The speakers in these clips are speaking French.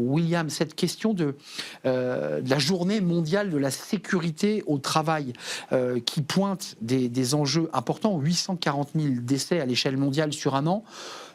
William, cette question de la journée mondiale de la sécurité au travail qui pointe des enjeux importants, 840 000 décès à l'échelle mondiale sur un an.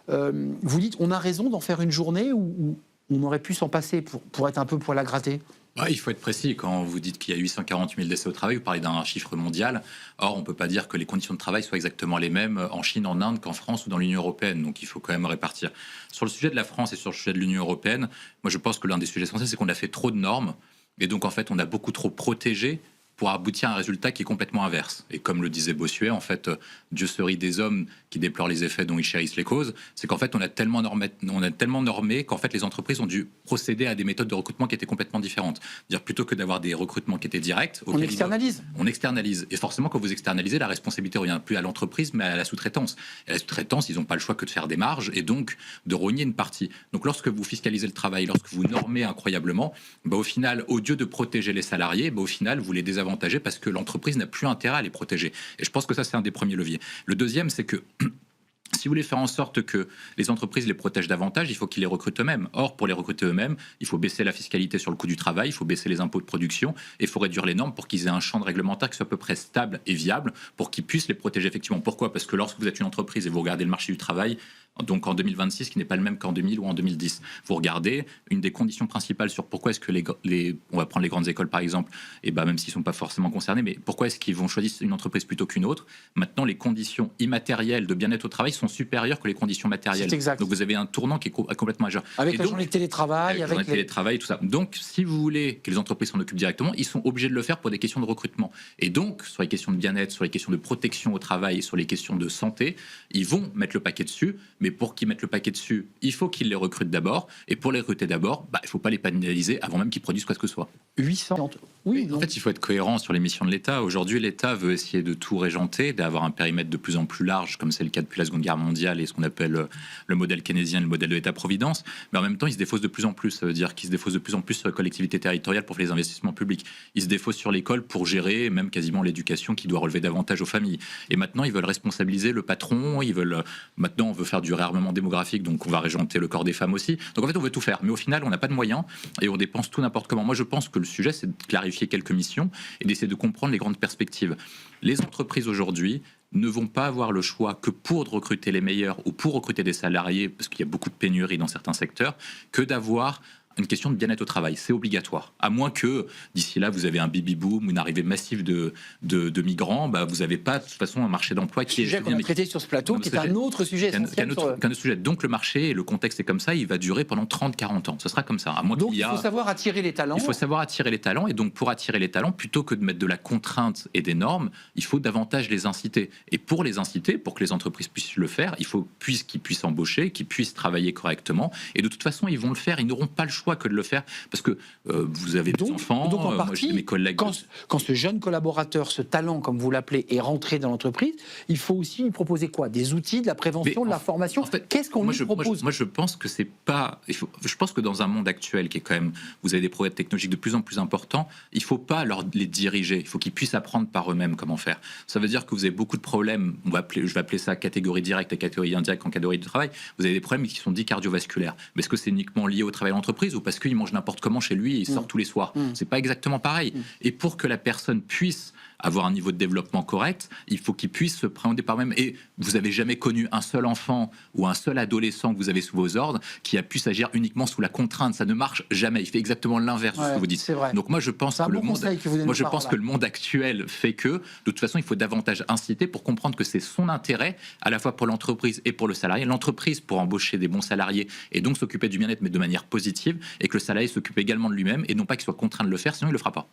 Vous dites, on a raison d'en faire une journée ou on aurait pu s'en passer pour être un peu poil à gratter? Ouais, il faut être précis. Quand vous dites qu'il y a 840 000 décès au travail, vous parlez d'un chiffre mondial. Or, on ne peut pas dire que les conditions de travail soient exactement les mêmes en Chine, en Inde, qu'en France ou dans l'Union européenne. Donc, il faut quand même répartir. Sur le sujet de la France et sur le sujet de l'Union européenne, moi, je pense que l'un des sujets essentiels, c'est qu'on a fait trop de normes. Et donc, en fait, on a beaucoup trop protégé pour aboutir à un résultat qui est complètement inverse. Et comme le disait Bossuet, en fait, Dieu se rit des hommes qui déplorent les effets dont ils chérissent les causes. C'est qu'en fait, on a tellement normé qu'en fait, les entreprises ont dû procéder à des méthodes de recrutement qui étaient complètement différentes. Dire plutôt que d'avoir des recrutements qui étaient directs, on externalise. On externalise. Et forcément, quand vous externalisez, la responsabilité ne revient plus à l'entreprise, mais à la sous-traitance. Et la sous-traitance, ils n'ont pas le choix que de faire des marges et donc de rogner une partie. Donc, lorsque vous fiscalisez le travail, lorsque vous normez incroyablement, au final, au lieu de protéger les salariés, au final, vous les désavantagez parce que l'entreprise n'a plus intérêt à les protéger. Et je pense que ça, c'est un des premiers leviers. Le deuxième, c'est que si vous voulez faire en sorte que les entreprises les protègent davantage, il faut qu'ils les recrutent eux-mêmes. Or, pour les recruter eux-mêmes, il faut baisser la fiscalité sur le coût du travail, il faut baisser les impôts de production et il faut réduire les normes pour qu'ils aient un champ de réglementaire qui soit à peu près stable et viable pour qu'ils puissent les protéger effectivement. Pourquoi ? Parce que lorsque vous êtes une entreprise et vous regardez le marché du travail, donc en 2026, qui n'est pas le même qu'en 2000 ou en 2010. Vous regardez, une des conditions principales sur pourquoi est-ce que on va prendre les grandes écoles par exemple, et même s'ils ne sont pas forcément concernés, mais pourquoi est-ce qu'ils vont choisir une entreprise plutôt qu'une autre? Maintenant, les conditions immatérielles de bien-être au travail sont supérieures que les conditions matérielles. C'est exact. Donc vous avez un tournant qui est complètement majeur. Avec la journée de télétravail, avec le télétravail, tout ça. Donc, si vous voulez que les entreprises s'en occupent directement, ils sont obligés de le faire pour des questions de recrutement. Et donc, sur les questions de bien-être, sur les questions de protection au travail, sur les questions de santé, ils vont mettre le paquet dessus. Mais pour qu'ils mettent le paquet dessus, il faut qu'ils les recrutent d'abord. Et pour les recruter d'abord, il ne faut pas les pénaliser avant même qu'ils produisent quoi que ce soit. 800. Oui, en fait, il faut être cohérent sur les missions de l'État. Aujourd'hui, l'État veut essayer de tout régenter, d'avoir un périmètre de plus en plus large, comme c'est le cas depuis la Seconde Guerre mondiale et ce qu'on appelle le modèle keynésien, le modèle de l'État-providence. Mais en même temps, il se défausse de plus en plus. Ça veut dire qu'il se défausse de plus en plus sur les collectivités territoriales pour faire les investissements publics. Il se défausse sur l'école pour gérer même quasiment l'éducation qui doit relever davantage aux familles. Et maintenant, ils veulent responsabiliser le patron. Maintenant, on veut faire du réarmement démographique, donc on va régenter le corps des femmes aussi. Donc en fait, on veut tout faire. Mais au final, on n'a pas de moyens et on dépense tout n'importe comment. Moi, je pense que le sujet, c'est de clarifier quelques missions et d'essayer de comprendre les grandes perspectives. Les entreprises aujourd'hui ne vont pas avoir le choix que pour recruter les meilleurs ou pour recruter des salariés, parce qu'il y a beaucoup de pénuries dans certains secteurs, que d'avoir une question de bien-être au travail. C'est obligatoire. À moins que, d'ici là, vous avez un baby-boom, une arrivée massive de migrants, vous n'avez pas, de toute façon, un marché d'emploi qui est... sujet qu'on a traité sur ce plateau, qui est un autre sujet essentiel. Qu'un autre sujet. Donc le marché, le contexte est comme ça, il va durer pendant 30-40 ans. Ce sera comme ça. À moins donc il faut savoir attirer les talents. Il faut savoir attirer les talents. Et donc pour attirer les talents, plutôt que de mettre de la contrainte et des normes, il faut davantage les inciter. Et pour les inciter, pour que les entreprises puissent le faire, il faut qu'ils puissent embaucher, qu'ils puissent travailler correctement. Et de toute façon, ils vont le faire. Ils n'auront pas le choix que de le faire parce que vous avez des enfants, donc en partie, mes collègues. Quand ce jeune collaborateur, ce talent, comme vous l'appelez, est rentré dans l'entreprise, il faut aussi lui proposer quoi? Des outils, de la prévention, de la formation. En fait, qu'est-ce qu'on lui propose? Moi, je pense que c'est pas. Je pense que dans un monde actuel qui est quand même, vous avez des progrès technologiques de plus en plus importants, il faut pas les diriger. Il faut qu'ils puissent apprendre par eux-mêmes comment faire. Ça veut dire que vous avez beaucoup de problèmes. Je vais appeler ça catégorie directe et catégorie indirecte en catégorie de travail. Vous avez des problèmes qui sont dits cardiovasculaires. Mais est-ce que c'est uniquement lié au travail de l'entreprise ou parce qu'il mange n'importe comment chez lui et il sort tous les soirs? C'est pas exactement pareil. Et pour que la personne puisse avoir un niveau de développement correct, il faut qu'il puisse se prendre par même. Et vous n'avez jamais connu un seul enfant ou un seul adolescent que vous avez sous vos ordres qui a pu s'agir uniquement sous la contrainte. Ça ne marche jamais. Il fait exactement l'inverse de ce que vous dites. Donc moi, je pense que le monde actuel fait que, de toute façon, il faut davantage inciter pour comprendre que c'est son intérêt, à la fois pour l'entreprise et pour le salarié. L'entreprise pour embaucher des bons salariés et donc s'occuper du bien-être, mais de manière positive, et que le salarié s'occupe également de lui-même et non pas qu'il soit contraint de le faire, sinon il ne le fera pas.